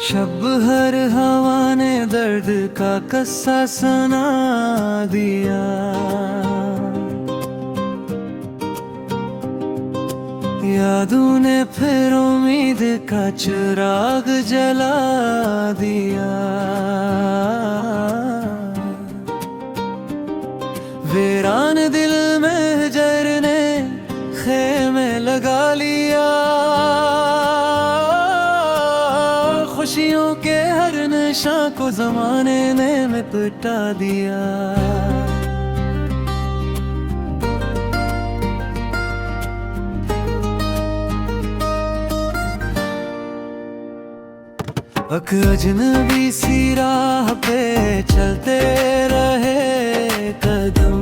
शब हर हवा ने दर्द का कस्सा सुना दिया। यादों ने फिर उम्मीद का चिराग जला दिया। वीरान दिल में जर ने खेमे लगा लिया। खुशियों के हर नशा को जमाने ने मिटा दिया। अक अजनबी सी राह पे चलते रहे कदम।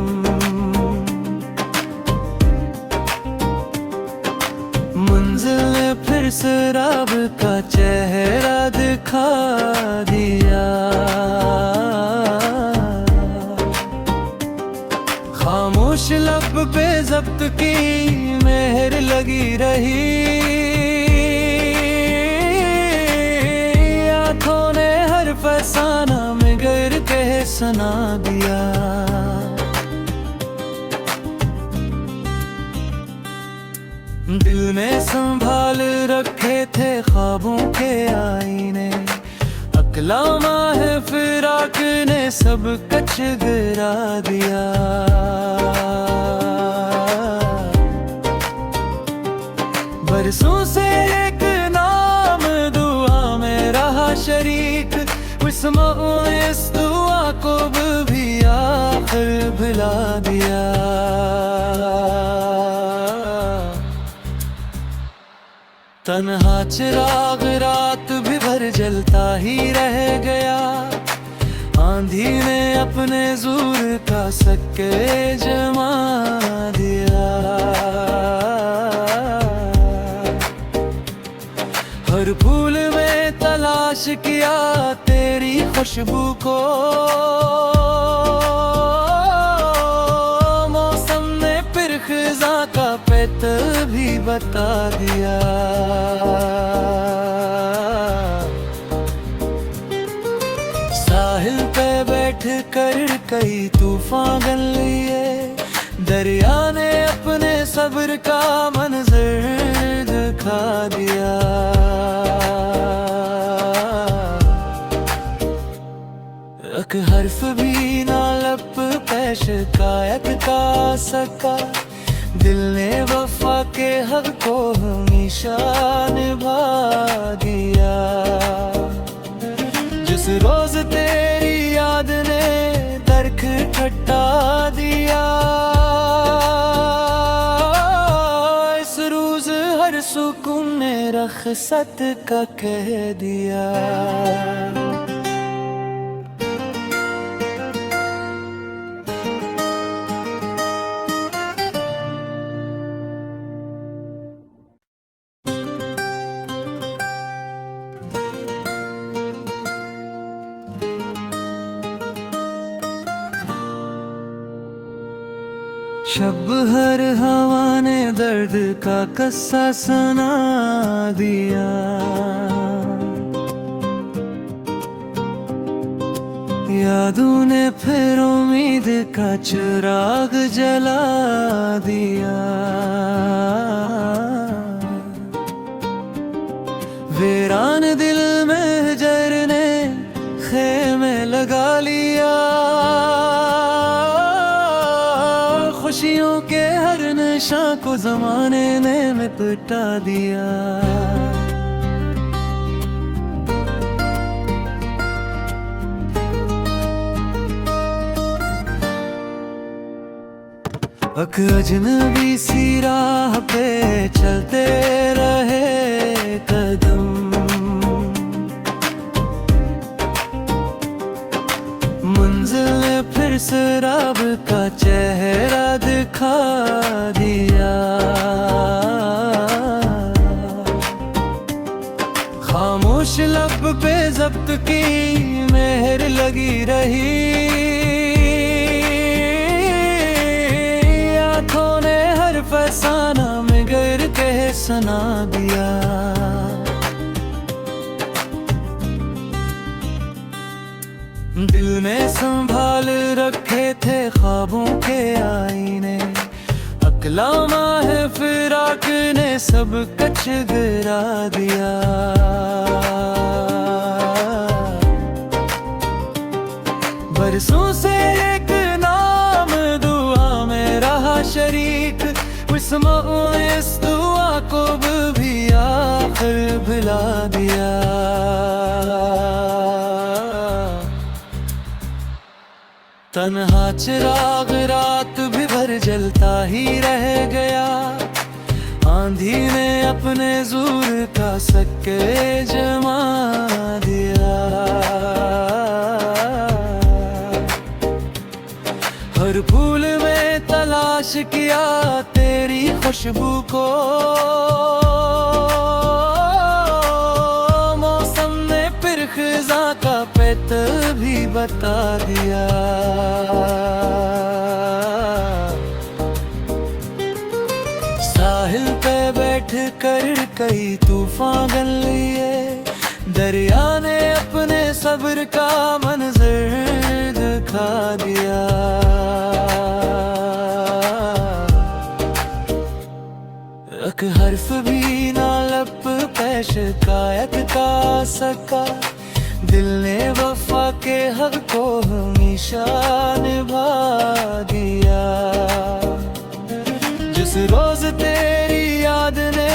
मंजिल ने फिर शराब का चेहरा दिखा दिया। खामोश लब पे जब्त की मेहर लगी रही। आँखों ने हर फसाना में गिर के सुना दिया। दिल ने संभाल रखे थे ख्वाबों के आईने। अकलामा है फिराक ने सब कच गिरा दिया। बरसों से एक नाम दुआ में रहा शरीक। उस दुआ को भी आखिर भुला दिया। तन्हा चिराग रात भी भर जलता ही रह गया। आंधी ने अपने जोर का सक्के जमा दिया। हर फूल में तलाश किया तेरी खुशबू को। मौसम ने फिर खिज़ा का पेत भी बता दिया। साहिल पे बैठ कर कई तूफान गन लिए। दरिया ने अपने सब्र का मंजर दिखा दिया। एक हर्फ भी ना लब पे शिकायत का सका। दिल ने वफा के हक को हमेशा निभा दिया। जिस रोज तेरी याद ने दरख ठट्टा दिया। इस रोज हर सुकून ने रखसत का कह दिया। शब हर हवा ने दर्द का कस्सा सुना दिया। यादों ने फिर उम्मीद का चिराग जला दिया। वीरान दिल में जर ने खेमे लगा लिया। खुशियों के हर नशा को जमाने ने मिटा दिया। अक अजनबी सी राह पे चलते रहे कदम। मंजिल ने फिर शराब का चेहरा दिखा दिया। खामोश लब पे जब्त की मेहर लगी रही। आँखों ने हर फसाना में गिर के सुना दिया। में संभाल रखे थे ख्वाबों के आईने, अकलामा है फिराक ने सब कच गिरा दिया। बरसों से एक नाम दुआ में रहा शरीक, इस दुआ को भी आखिर भुला दिया। तन्हा चिराग रात भी भर जलता ही रह गया, आंधी ने अपने जोर का सक्के जमा दिया। हर फूल में तलाश किया तेरी खुशबू को, मौसम ने फिर खिज़ा का पेत भी बता दिया। साहिल पे बैठ कर कई तूफान गन लिए, दरिया ने अपने सब्र का मंजर दिखा दिया। एक हर्फ भी ना लब पे शिकायत का सका, दिल ने वफा के हक को हमेशा निभा दिया। जिस रोज तेरी याद ने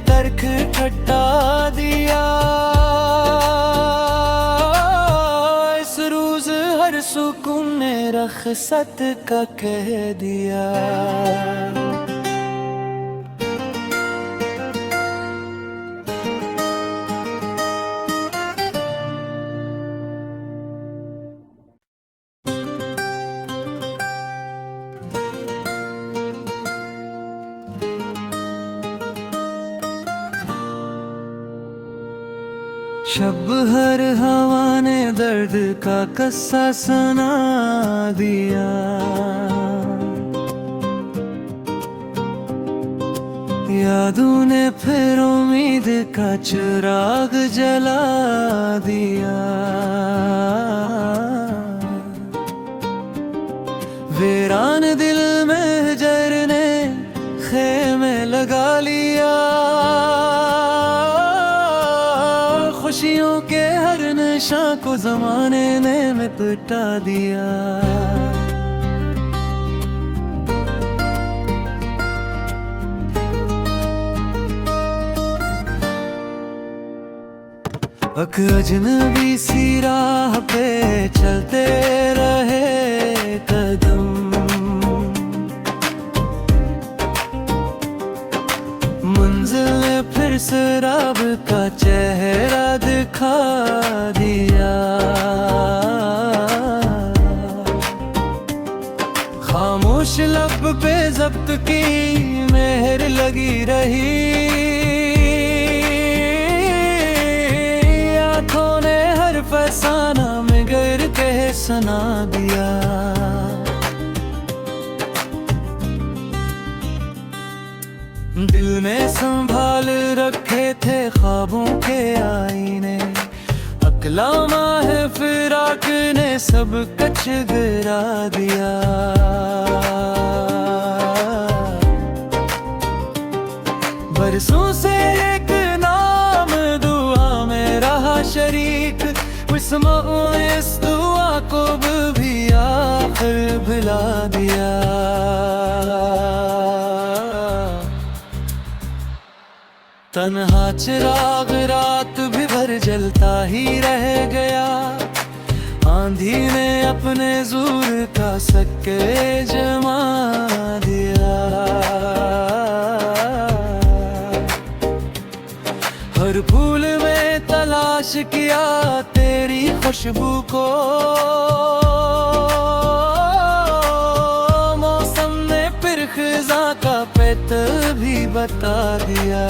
दरख ठट्टा दिया, इस रोज हर सुकून ने रख़्सत का कह दिया। शब हर हवा ने दर्द का कस्सा सुना दिया। यादों ने फिर उम्मीद का चिराग जला दिया। वीरान दिल में जरने खेमे लगा लिया, खुशियों के हर नशा को जमाने ने मिटा दिया। अक अजनबी सी राह पे चलते रहे कदम, मंजिल ने फिर शराब का चेहरा दिखा दिया। खामोश लब पे जब्त की मेहर लगी रही, आँखों ने हर फसाना में गिर के सुना दिया। दिल में संभाल रखे थे ख्वाबों के आईने, अकलामा है फिराक ने सब कच गिरा दिया। बरसों से एक नाम दुआ में रहा शरीक, इस दुआ को भी आखिर भुला दिया। तन्हा चिराग रात भी भर जलता ही रह गया, आंधी ने अपने जोर का सक्के जमा दिया। हर फूल में तलाश किया तेरी खुशबू को, मौसम ने फिर खिज़ा का पेत भी बता दिया।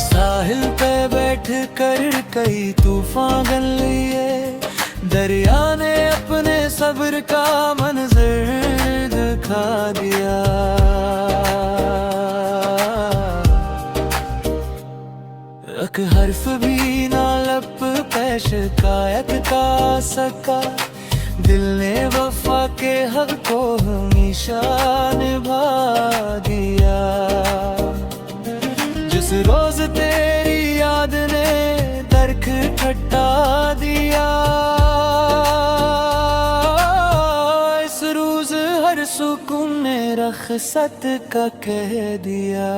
साहिल पे बैठ कर कई तूफान गन लिए, दरिया ने अपने सब्र का मंजर दिखा दिया। एक हर्फ भी ना लब पे शिकायत का सका, दिल ने वफा के हक को हमेशा निभा दिया। जिस रोज तेरी याद ने दरख ठट्टा दिया, इस रोज हर सुकून ने रखसत का कह दिया।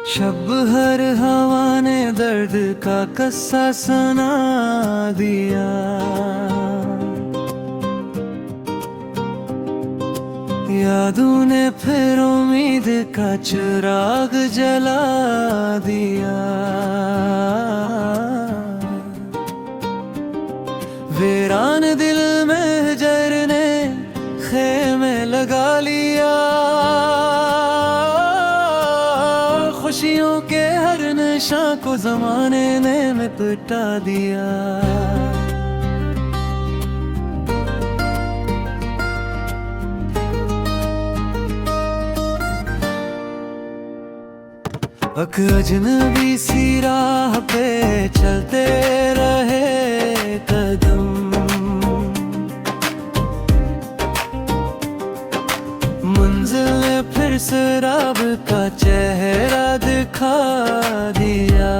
शब हर हवा ने दर्द का कस्सा सुना दिया, यादों ने फिर उम्मीद का चिराग जला दिया। वीरान दिल में हिजर ने खेमे लगा लिया, खुशियों के हर नशा को जमाने ने मिटा दिया। अक अजनबी सी राह पे चलते रहे कदम, मंजिल ने फिर शराब का चेहरा दिखा दिया।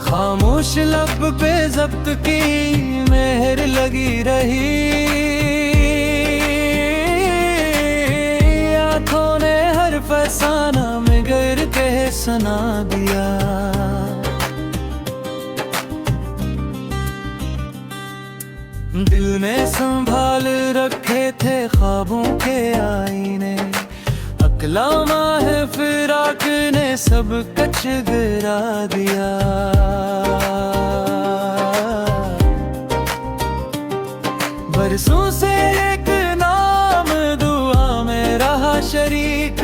खामोश लब पे जब्त की मेहर लगी रही, आँखों ने हर फसाना में गिर के सुना दिया। दिल में संभाल रखे थे ख्वाबों के आईने, अकलामा है फिराक ने सब कच गिरा दिया। बरसों से एक नाम दुआ में रहा शरीक,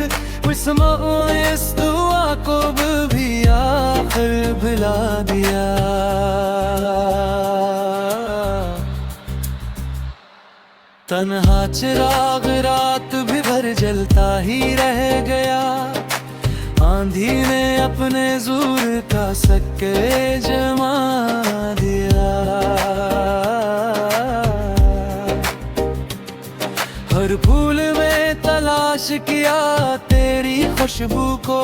इस दुआ को भी आखिर भुला दिया। तन्हा चिराग रात भी भर जलता ही रह गया, आंधी ने अपने जोर का सक्के जमा दिया। हर फूल में तलाश किया तेरी खुशबू को,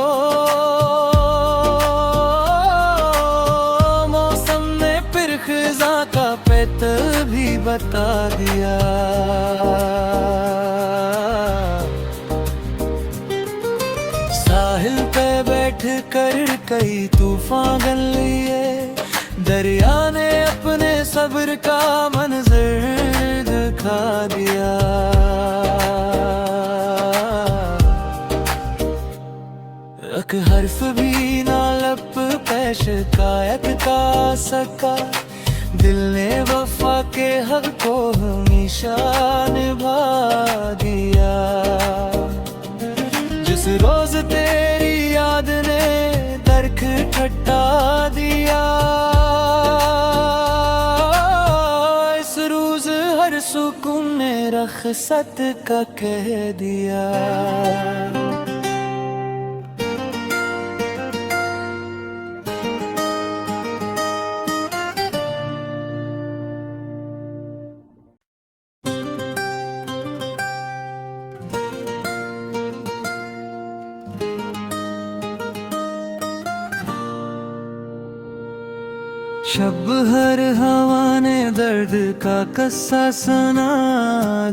मौसम ने फिर खिज़ा का पेत भी बता दिया। साहिल पे बैठ कर कई तूफान गन लिए, दरिया ने अपने सब्र का मंजर दिखा दिया। एक हर्फ भी ना लब पे शिकायत का सका, दिल ने वफा के हक को हमेशा निभा दिया। जिस रोज तेरी याद ने दरख ठट्टा दिया, इस रोज हर सुकून ने रखसत का कह दिया। शब हर हवा ने दर्द का कस्सा सुना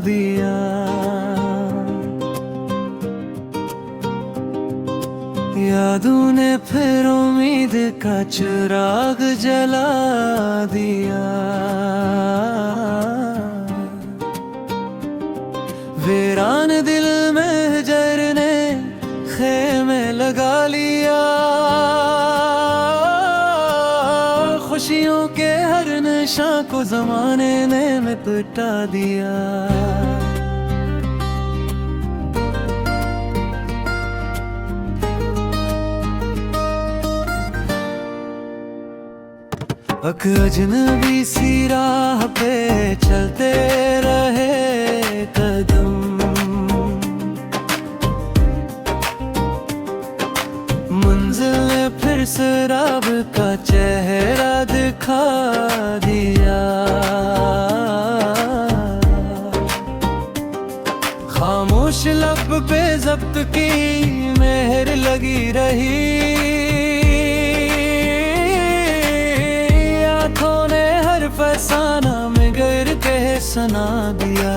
दिया, यादों ने फिर उम्मीद का चिराग जला दिया। वीरान दिल में हिजर ने खेमे लगा लिया, खुशियों के हर नशा को को जमाने ने निपटा दिया। अक अजनबी सी राह पे चलते रहे कदम, मंजिल ने फिर सराब का चेहरा दिखा दिया। खामोश लब पे जब्त की मेहर लगी रही, फसाना में गिर के सुना दिया।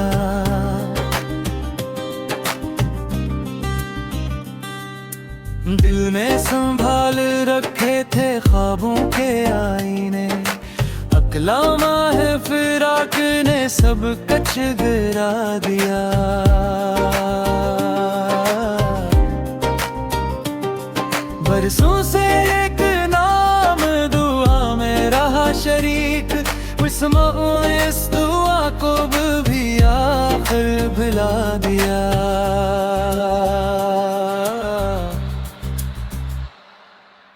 दिल में संभाल रखे थे ख्वाबों के आईने, अकलामा है फिराक ने सब कच गिरा दिया। बरसों से एक नाम दुआ में रहा शरीक, इस दुआ को भी आखिर भुला दिया।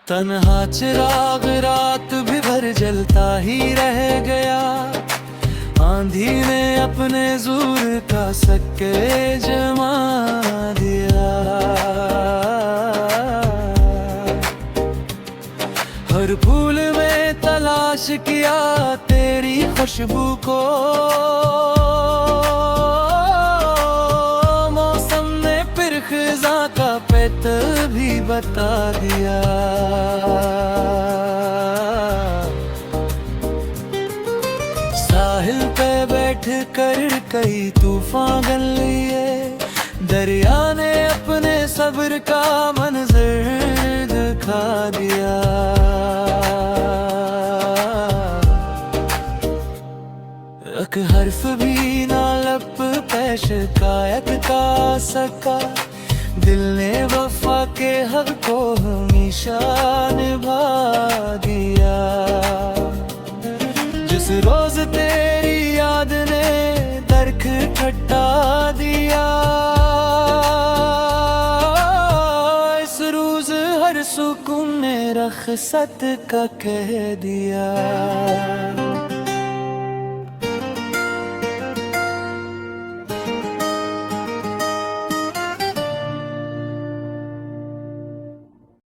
तन्हा चिराग रात भी भर जलता ही रह गया, आंधी ने अपने जोर का सक्के जमा दिया। हर फूल में तलाश किया तेरी खुशबू को, मौसम ने फिर खिज़ा का पेट भी बता दिया। साहिल पे बैठ कर कई तूफान गन लिए, दरिया ने अपने सब्र का मंजर दिखा दिया। एक हर्फ भी ना लब पे शिकायत का सका, दिल ने वफा के हक को हमेशा निभा दिया। जिस रोज तेरी याद ने दरख खट्टा दिया, इस रोज हर सुकून ने रख्सत का कह दिया।